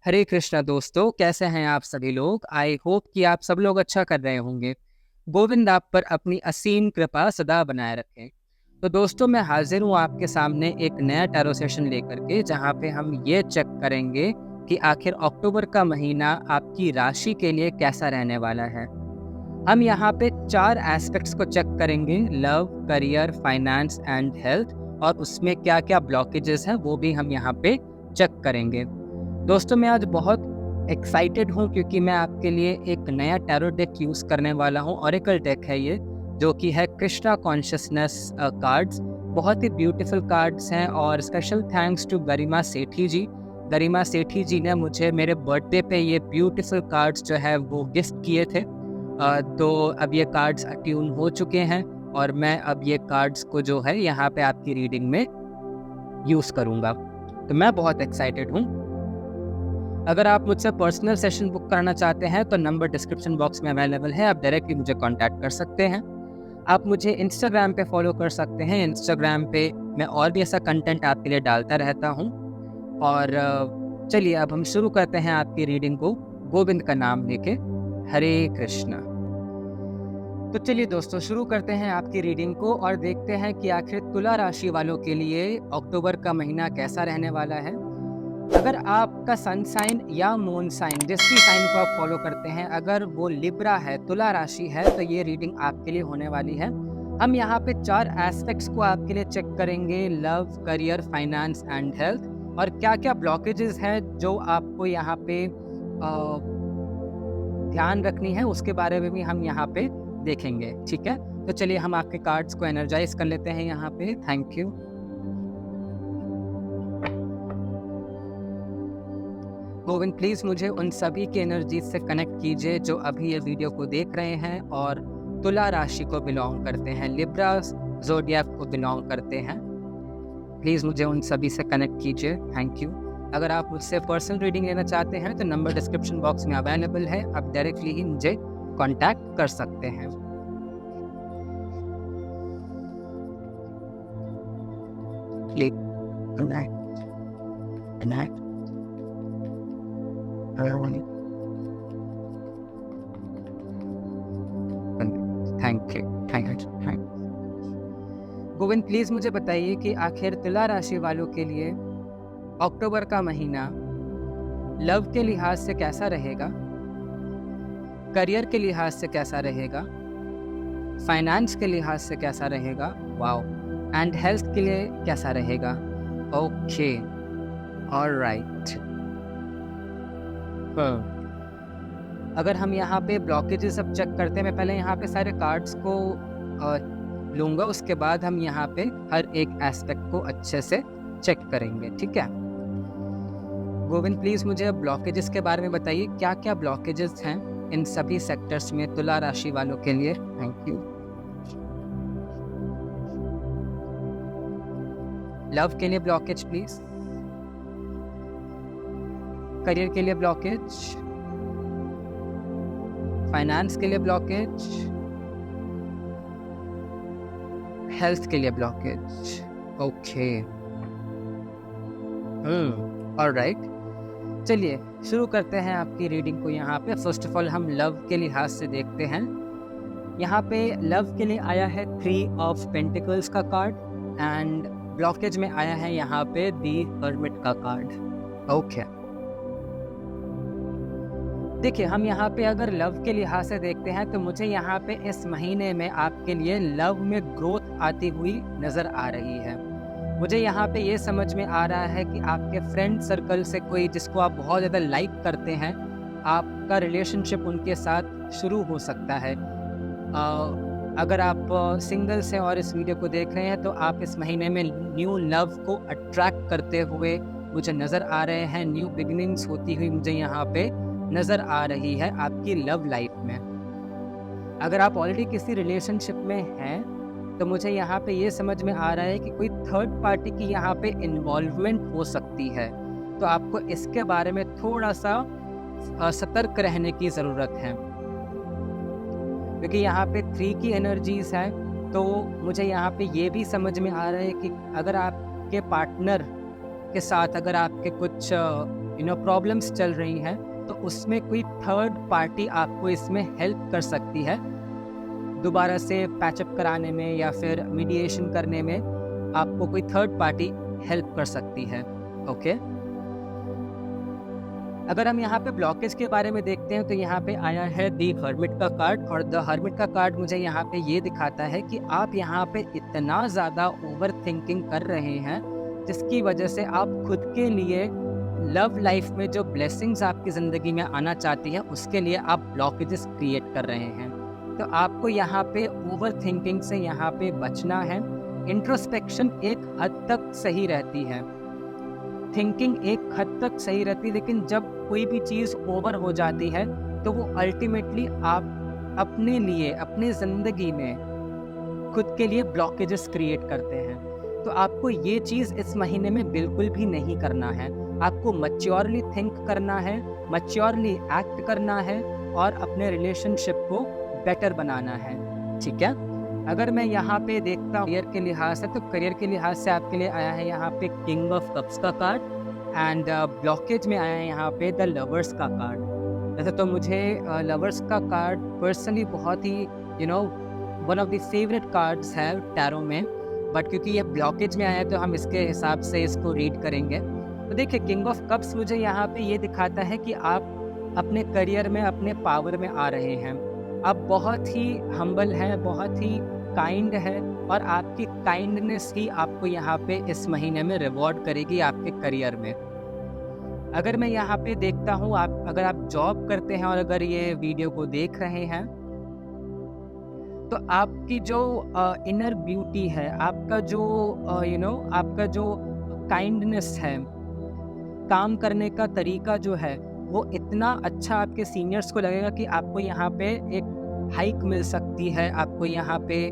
हरे कृष्णा दोस्तों, कैसे हैं आप सभी लोग। आई होप कि आप सब लोग अच्छा कर रहे होंगे। गोविंद आप पर अपनी असीम कृपा सदा बनाए रखें। तो दोस्तों, मैं हाजिर हूँ आपके सामने एक नया टैरो सेशन लेकर के, जहाँ पे हम ये चेक करेंगे कि आखिर अक्टूबर का महीना आपकी राशि के लिए कैसा रहने वाला है। हम यहाँ पे 4 एस्पेक्ट्स को चेक करेंगे: love, career, finance and health. और उसमें क्या क्या ब्लॉकेजेस हैं वो भी हम यहाँ पे चेक करेंगे। दोस्तों, मैं आज बहुत एक्साइटेड हूँ क्योंकि मैं आपके लिए एक नया टैरो डेक यूज़ करने वाला हूँ। ऑरेकल डेक है ये, जो कि है कृष्णा कॉन्शियसनेस कार्ड्स। बहुत ही ब्यूटीफुल कार्ड्स हैं और स्पेशल थैंक्स टू गरिमा सेठी जी। गरिमा सेठी जी ने मुझे मेरे बर्थडे पे ये ब्यूटीफुल कार्ड्स जो है वो गिफ्ट किए थे। तो अब ये कार्ड्स अट्यून हो चुके हैं और मैं अब ये कार्ड्स को जो है यहाँ पे आपकी रीडिंग में यूज़ करूँगा। तो मैं बहुत एक्साइटेड हूँ। अगर आप मुझसे पर्सनल सेशन बुक करना चाहते हैं तो नंबर डिस्क्रिप्शन बॉक्स में अवेलेबल है, आप डायरेक्टली मुझे कांटेक्ट कर सकते हैं। आप मुझे इंस्टाग्राम पे फॉलो कर सकते हैं। इंस्टाग्राम पे मैं और भी ऐसा कंटेंट आपके लिए डालता रहता हूँ। और चलिए अब हम शुरू करते हैं आपकी रीडिंग को गोविंद का नाम लेके। हरे कृष्णा। तो चलिए दोस्तों, शुरू करते हैं आपकी रीडिंग को और देखते हैं कि आखिर तुला राशि वालों के लिए अक्टूबर का महीना कैसा रहने वाला है। अगर आपका सन साइन या मून साइन, जिस भी साइन को आप फॉलो करते हैं, अगर वो लिब्रा है, तुला राशि है, तो ये रीडिंग आपके लिए होने वाली है। हम यहाँ पे 4 एस्पेक्ट्स को आपके लिए चेक करेंगे: love, career, finance and health. और क्या क्या ब्लॉकेजेस हैं जो आपको यहाँ पे ध्यान रखनी है, उसके बारे में भी हम यहाँ पे देखेंगे। ठीक है, तो चलिए हम आपके कार्ड्स को एनर्जाइज कर लेते हैं यहाँ पे। Thank you. गोविंद, प्लीज़ मुझे उन सभी की एनर्जी से कनेक्ट कीजिए जो अभी ये वीडियो को देख रहे हैं और तुला राशि को बिलोंग करते हैं, लिब्रा ज़ोडिएक को बिलोंग करते हैं। प्लीज़ मुझे उन सभी से कनेक्ट कीजिए। Thank you. अगर आप मुझसे पर्सनल रीडिंग लेना चाहते हैं तो नंबर डिस्क्रिप्शन बॉक्स में अवेलेबल है, आप डायरेक्टली ही मुझे कॉन्टैक्ट कर सकते हैं। Good night. Good night. Thank you. Thank. Govind, please मुझे बताइए कि आखिर तुला राशि वालों के लिए अक्टूबर का महीना लव के लिहाज से कैसा रहेगा, करियर के लिहाज से कैसा रहेगा, फाइनेंस के लिहाज से कैसा रहेगा, वाओ, एंड हेल्थ के लिए कैसा रहेगा। Okay, alright. अगर हम यहाँ पे ब्लॉकेजेस अब चेक करते हैं, मैं पहले यहाँ पे सारे कार्ड्स को लूँगा, उसके बाद हम यहाँ पे हर एक एस्पेक्ट को अच्छे से चेक करेंगे। ठीक है गोविंद, प्लीज़ मुझे ब्लॉकेजेस के बारे में बताइए, क्या क्या ब्लॉकेजेस हैं इन सभी सेक्टर्स में तुला राशि वालों के लिए। Thank you. लव के लिए ब्लॉकेज प्लीज, करियर के लिए ब्लॉकेज, फाइनेंस के लिए ब्लॉकेज, हेल्थ के लिए ब्लॉकेज। Okay, alright. चलिए शुरू करते हैं आपकी रीडिंग को। यहाँ पे फर्स्ट ऑफ ऑल हम लव के लिहाज से देखते हैं। यहाँ पे लव के लिए आया है 3 ऑफ पेंटिकल्स का कार्ड एंड ब्लॉकेज में आया है यहाँ पे दी हर्मिट का कार्ड। ओके, देखिए हम यहाँ पे अगर लव के लिहाज से देखते हैं तो मुझे यहाँ पे इस महीने में आपके लिए लव में ग्रोथ आती हुई नज़र आ रही है। मुझे यहाँ पे ये समझ में आ रहा है कि आपके फ्रेंड सर्कल से कोई जिसको आप बहुत ज़्यादा लाइक करते हैं, आपका रिलेशनशिप उनके साथ शुरू हो सकता है। अगर आप सिंगल से और इस वीडियो को देख रहे हैं तो आप इस महीने में न्यू लव को अट्रैक्ट करते हुए मुझे नज़र आ रहे हैं। न्यू बिगिनिंग्स होती हुई मुझे यहाँ पे नज़र आ रही है आपकी लव लाइफ में। अगर आप ऑलरेडी किसी रिलेशनशिप में हैं तो मुझे यहाँ पे ये समझ में आ रहा है कि कोई थर्ड पार्टी की यहाँ पे इन्वॉल्वमेंट हो सकती है, तो आपको इसके बारे में थोड़ा सा सतर्क रहने की ज़रूरत है, क्योंकि यहाँ पे 3 की एनर्जीज है। तो मुझे यहाँ पे ये भी समझ में आ रहा है कि अगर आपके पार्टनर के साथ अगर आपके कुछ प्रॉब्लम्स चल रही हैं, तो उसमें कोई थर्ड पार्टी आपको इसमें हेल्प कर सकती है, दोबारा से पैचअप कराने में या फिर मीडिएशन करने में आपको कोई थर्ड पार्टी हेल्प कर सकती है। ओके, अगर हम यहाँ पे ब्लॉकेज के बारे में देखते हैं तो यहाँ पे आया है दी हर्मिट का कार्ड, और द हर्मिट का कार्ड मुझे यहाँ पे ये दिखाता है कि आप यहाँ पे इतना ज़्यादा ओवर थिंकिंग कर रहे हैं जिसकी वजह से आप खुद के लिए लव लाइफ में जो ब्लेसिंग्स आपकी ज़िंदगी में आना चाहती है उसके लिए आप ब्लॉकेजेस क्रिएट कर रहे हैं। तो आपको यहाँ पे ओवर थिंकिंग से यहाँ पे बचना है। इंट्रोस्पेक्शन एक हद तक सही रहती है, थिंकिंग एक हद तक सही रहती है, लेकिन जब कोई भी चीज़ ओवर हो जाती है तो वो अल्टीमेटली आप अपने लिए, अपनी ज़िंदगी में खुद के लिए ब्लॉकेजेस क्रिएट करते हैं। तो आपको ये चीज़ इस महीने में बिल्कुल भी नहीं करना है। आपको मैच्योरली थिंक करना है, मैच्योरली एक्ट करना है और अपने रिलेशनशिप को बेटर बनाना है। ठीक है, अगर मैं यहाँ पे देखता हूँ करियर के लिहाज से, तो करियर के लिहाज से आपके लिए आया है यहाँ पे किंग ऑफ कप्स का कार्ड, एंड ब्लॉकेज में आया है यहाँ पे द लवर्स का कार्ड। वैसे तो मुझे लवर्स का कार्ड पर्सनली बहुत ही one of the favourite cards है टैरो में, बट क्योंकि ये ब्लॉकेज में आया है तो हम इसके हिसाब से इसको रीड करेंगे। तो देखिए, किंग ऑफ कप्स मुझे यहाँ पे ये दिखाता है कि आप अपने करियर में अपने पावर में आ रहे हैं। आप बहुत ही हम्बल हैं, बहुत ही काइंड है, और आपकी काइंडनेस ही आपको यहाँ पे इस महीने में रिवॉर्ड करेगी आपके करियर में। अगर मैं यहाँ पे देखता हूँ, अगर आप जॉब करते हैं और अगर ये वीडियो को देख रहे हैं, तो आपकी जो इनर ब्यूटी है, आपका जो आपका जो काइंडनेस है, काम करने का तरीका जो है, वो इतना अच्छा आपके सीनियर्स को लगेगा कि आपको यहाँ पे एक हाइक मिल सकती है, आपको यहाँ पे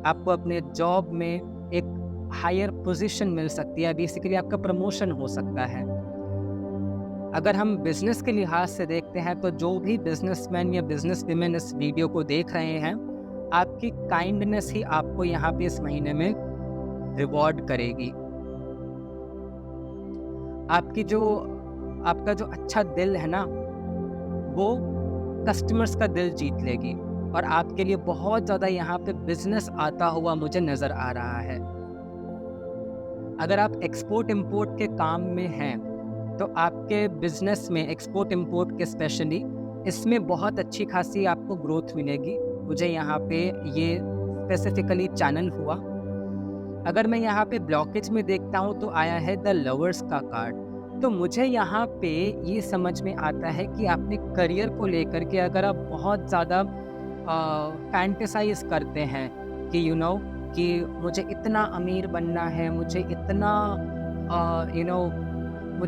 आपको अपने जॉब में एक हायर पोजीशन मिल सकती है, बेसिकली आपका प्रमोशन हो सकता है। अगर हम बिजनेस के लिहाज से देखते हैं, तो जो भी बिजनेसमैन या बिजनेस वीमेन इस वीडियो को देख रहे हैं, आपकी काइंडनेस ही आपको यहाँ पे इस महीने में रिवॉर्ड करेगी। आपका जो अच्छा दिल है ना, वो कस्टमर्स का दिल जीत लेगी, और आपके लिए बहुत ज़्यादा यहाँ पे बिजनेस आता हुआ मुझे नज़र आ रहा है। अगर आप एक्सपोर्ट इंपोर्ट के काम में हैं, तो आपके बिजनेस में एक्सपोर्ट इंपोर्ट के स्पेशली इसमें बहुत अच्छी खासी आपको ग्रोथ मिलेगी। मुझे यहाँ पे ये स्पेसिफिकली चैनल हुआ। अगर मैं यहाँ पे ब्लॉकेज में देखता हूँ तो आया है द लवर्स का कार्ड। तो मुझे यहाँ पे ये समझ में आता है कि अपने करियर को लेकर के अगर आप बहुत ज़्यादा फैंटेसाइज करते हैं कि कि मुझे इतना अमीर बनना है, मुझे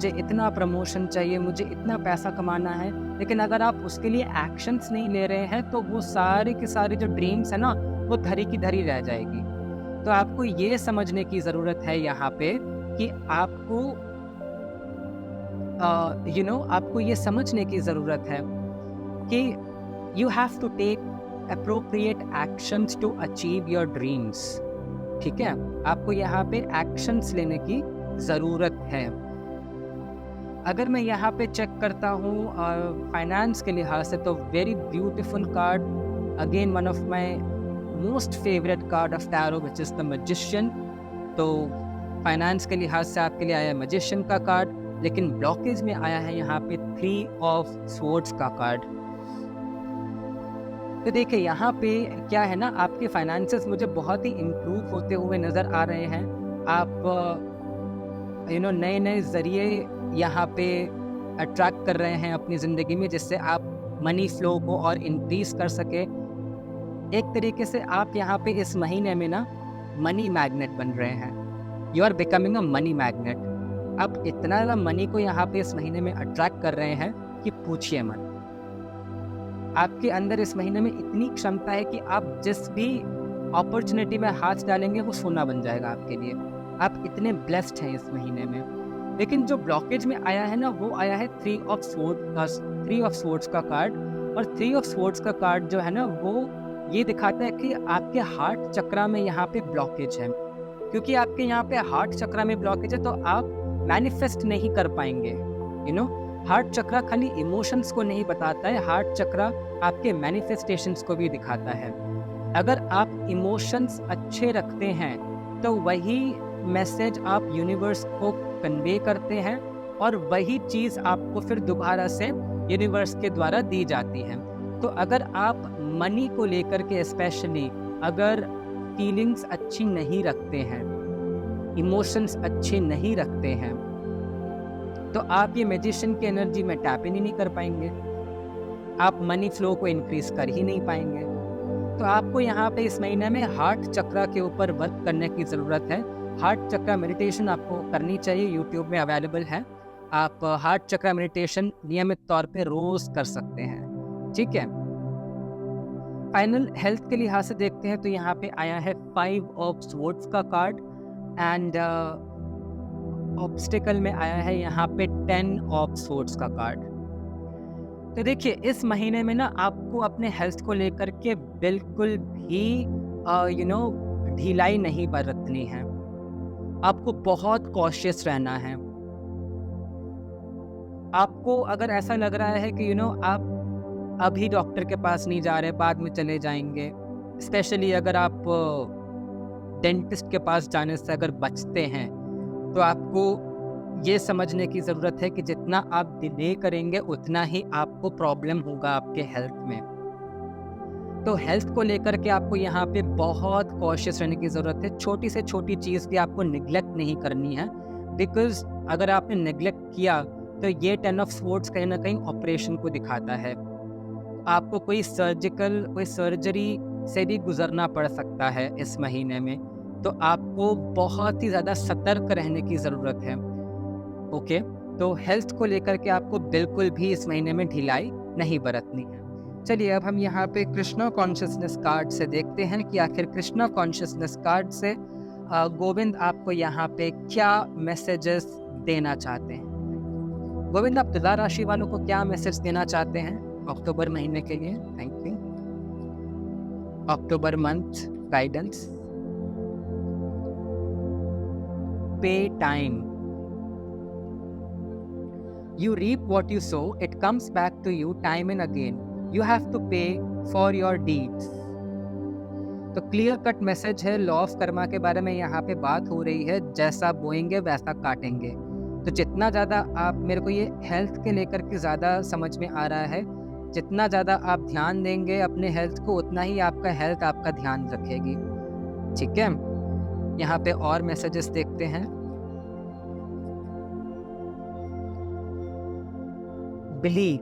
इतना प्रमोशन चाहिए, मुझे इतना पैसा कमाना है, लेकिन अगर आप उसके लिए एक्शंस नहीं ले रहे हैं तो वो सारे के सारे जो ड्रीम्स है ना, वो धरी की धरी रह जाएगी। तो आपको ये समझने की ज़रूरत है यहाँ पे कि आपको ये समझने की ज़रूरत है कि you have to take appropriate actions to achieve your dreams। ठीक है, आपको यहाँ पे एक्शंस लेने की ज़रूरत है। अगर मैं यहाँ पे चेक करता हूँ फाइनेंस के लिहाज से, तो very beautiful card, again one of my most favourite card of tarot which is the magician. तो फाइनेंस के लिहाज से आपके लिए आया है मैजिशियन का कार्ड, लेकिन ब्लॉकेज में आया है यहाँ पे 3 ऑफ स्वॉर्ड्स का कार्ड। तो देखिए, यहाँ पे क्या है ना, आपके फाइनेंसेस मुझे बहुत ही इम्प्रूव होते हुए नज़र आ रहे हैं। आप नए नए ज़रिए यहाँ पे अट्रैक्ट कर रहे हैं अपनी ज़िंदगी में, जिससे आप मनी फ्लो को और इंक्रीज कर सके। एक तरीके से आप यहाँ पे इस महीने में ना मनी मैग्नेट बन रहे हैं। You are becoming a money magnet. आप इतना ज़्यादा मनी को यहाँ पे इस महीने में अट्रैक्ट कर रहे हैं कि पूछिए मत। आपके अंदर इस महीने में इतनी क्षमता है कि आप जिस भी अपॉर्चुनिटी में हाथ डालेंगे वो सोना बन जाएगा आपके लिए। आप इतने ब्लेस्ड हैं इस महीने में। लेकिन जो ब्लॉकेज में आया है ना, वो आया है 3 ऑफ स्वॉर्ड्स का कार्ड। और 3 ऑफ स्वॉर्ड्स का कार्ड जो है ना, वो ये दिखाता है कि आपके हार्ट चक्रा में यहाँ पे ब्लॉकेज है। क्योंकि आपके यहाँ पे हार्ट चक्रा में ब्लॉकेज है, तो आप मैनिफेस्ट नहीं कर पाएंगे। हार्ट चक्रा खाली इमोशंस को नहीं बताता है, हार्ट चक्रा आपके मैनिफेस्टेशंस को भी दिखाता है। अगर आप इमोशंस अच्छे रखते हैं तो वही मैसेज आप यूनिवर्स को कन्वे करते हैं और वही चीज़ आपको फिर दोबारा से यूनिवर्स के द्वारा दी जाती है। तो अगर आप मनी को लेकर के स्पेशली अगर फीलिंग्स अच्छी नहीं रखते हैं, इमोशंस अच्छे नहीं रखते हैं, तो आप ये मैजिशियन की एनर्जी में टैप इन ही नहीं कर पाएंगे, आप मनी फ्लो को इंक्रीज कर ही नहीं पाएंगे। तो आपको यहाँ पे इस महीने में हार्ट चक्रा के ऊपर वर्क करने की ज़रूरत है। हार्ट चक्रा मेडिटेशन आपको करनी चाहिए, यूट्यूब में अवेलेबल है। आप हार्ट चक्रा मेडिटेशन नियमित तौर पे रोज कर सकते हैं, ठीक है। फाइनल हेल्थ के लिहाज से देखते हैं तो यहाँ पे आया है 5 ऑफ स्वॉर्ड्स का कार्ड एंड ऑब्स्टिकल में आया है यहाँ पे 10 ऑफ स्वॉर्ड्स का कार्ड। तो देखिए इस महीने में ना आपको अपने हेल्थ को लेकर के बिल्कुल भी ढिलाई नहीं बरतनी है, आपको बहुत कॉशियस रहना है। आपको अगर ऐसा लग रहा है कि आप अभी डॉक्टर के पास नहीं जा रहे, बाद में चले जाएंगे, स्पेशली अगर आप डेंटिस्ट के पास जाने से अगर बचते हैं, तो आपको ये समझने की ज़रूरत है कि जितना आप डिले करेंगे उतना ही आपको प्रॉब्लम होगा आपके हेल्थ में। तो हेल्थ को लेकर के आपको यहाँ पे बहुत कॉशियस रहने की ज़रूरत है। छोटी से छोटी चीज़ भी आपको निगलेक्ट नहीं करनी है, बिकॉज अगर आपने निगलेक्ट किया तो ये 10 ऑफ स्वॉर्ड्स कहीं ना कहीं ऑपरेशन को दिखाता है। आपको कोई सर्जरी से भी गुजरना पड़ सकता है इस महीने में, तो आपको बहुत ही ज़्यादा सतर्क रहने की ज़रूरत है। ओके, तो हेल्थ को लेकर के आपको बिल्कुल भी इस महीने में ढिलाई नहीं बरतनी है। चलिए अब हम यहाँ पे कृष्णा कॉन्शियसनेस कार्ड से देखते हैं कि आखिर कृष्णा कॉन्शियसनेस कार्ड से गोविंद आपको यहाँ पे क्या मैसेजेस देना चाहते हैं। गोविंद, आप तुला राशि वालों को क्या मैसेज देना चाहते हैं अक्टूबर महीने के लिए? Thank you. October month guidance. पे time. You reap what you sow, it comes back to you time and again. You have to pay for your deeds. तो क्लियर कट मैसेज है, लॉ ऑफ कर्मा के बारे में यहाँ पे बात हो रही है। जैसा बोएंगे वैसा काटेंगे। तो जितना ज़्यादा आप, मेरे को ये हेल्थ के लेकर के ज़्यादा समझ में आ रहा है, जितना ज़्यादा आप ध्यान देंगे अपने हेल्थ को, उतना ही आपका हेल्थ आपका ध्यान रखेगी, ठीक है। यहाँ पे और मैसेजेस देखते हैं। Believe.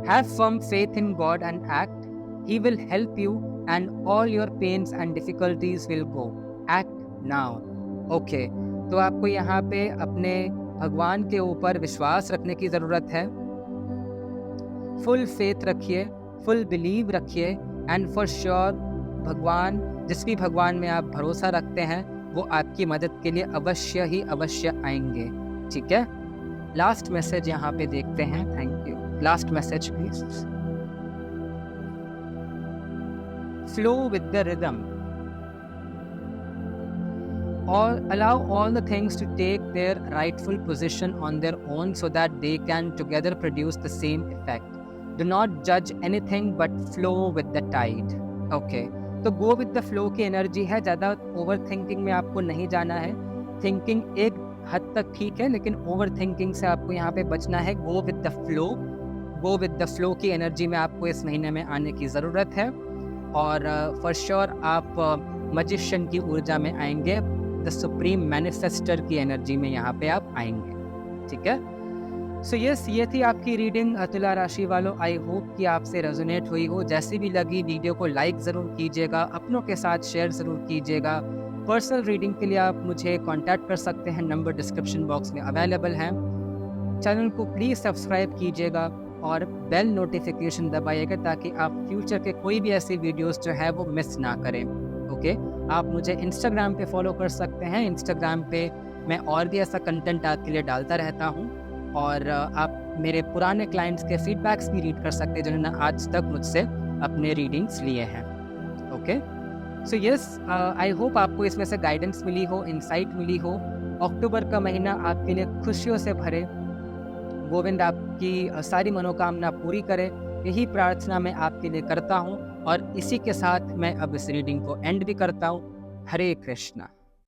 Have firm faith in God and act. He will help you and all your pains and difficulties will go. Act now. Okay. तो आपको यहाँ पे अपने भगवान के ऊपर विश्वास रखने की ज़रूरत है। फुल फेथ रखिए, फुल बिलीव रखिए एंड फॉर श्योर भगवान, जिस भी भगवान में आप भरोसा रखते हैं, वो आपकी मदद के लिए अवश्य ही अवश्य आएंगे, ठीक है। लास्ट मैसेज यहाँ पे देखते हैं। Thank you. Last message please. Flow with the rhythm और allow all the things to take their rightful position on their own so that they can together produce the same effect. Do not जज anything but flow with the tide. Okay, तो go with the flow की energy है। ज़्यादा over thinking में आपको नहीं जाना है। थिंकिंग एक हद तक ठीक है, लेकिन ओवर थिंकिंग से आपको यहाँ पे बचना है। गो with the flow, go with the flow की एनर्जी में आपको इस महीने में आने की ज़रूरत है और फॉर श्योर आप मैजिशियन की ऊर्जा में आएंगे, द सुप्रीम मैनिफेस्टर की एनर्जी में यहाँ पे आप आएंगे, ठीक है। सो यस, ये थी आपकी रीडिंग तुला राशि वालों। आई होप कि आपसे रेजोनेट हुई हो। जैसी भी लगी वीडियो को लाइक ज़रूर कीजिएगा, अपनों के साथ शेयर ज़रूर कीजिएगा। पर्सनल रीडिंग के लिए आप मुझे कांटेक्ट कर सकते हैं, नंबर डिस्क्रिप्शन बॉक्स में अवेलेबल है। चैनल को प्लीज़ सब्सक्राइब कीजिएगा और बेल नोटिफिकेशन दबाइएगा ताकि आप फ्यूचर के कोई भी ऐसी वीडियोस जो है वो मिस ना करें। ओके, आप मुझे इंस्टाग्राम पे फॉलो कर सकते हैं। इंस्टाग्राम पे मैं और भी ऐसा कंटेंट आपके लिए डालता रहता हूँ और आप मेरे पुराने क्लाइंट्स के फीडबैक्स भी रीड कर सकते हैं जिन्होंने आज तक मुझसे अपने रीडिंग्स लिए हैं। Okay, so yes, I hope आपको इसमें से गाइडेंस मिली हो, इंसाइट मिली हो अक्टूबर का महीना आपके लिए खुशियों से भरे। गोविंद आपकी सारी मनोकामना पूरी करे, यही प्रार्थना मैं आपके लिए करता हूँ और इसी के साथ मैं अब इस रीडिंग को एंड भी करता हूँ। हरे कृष्णा।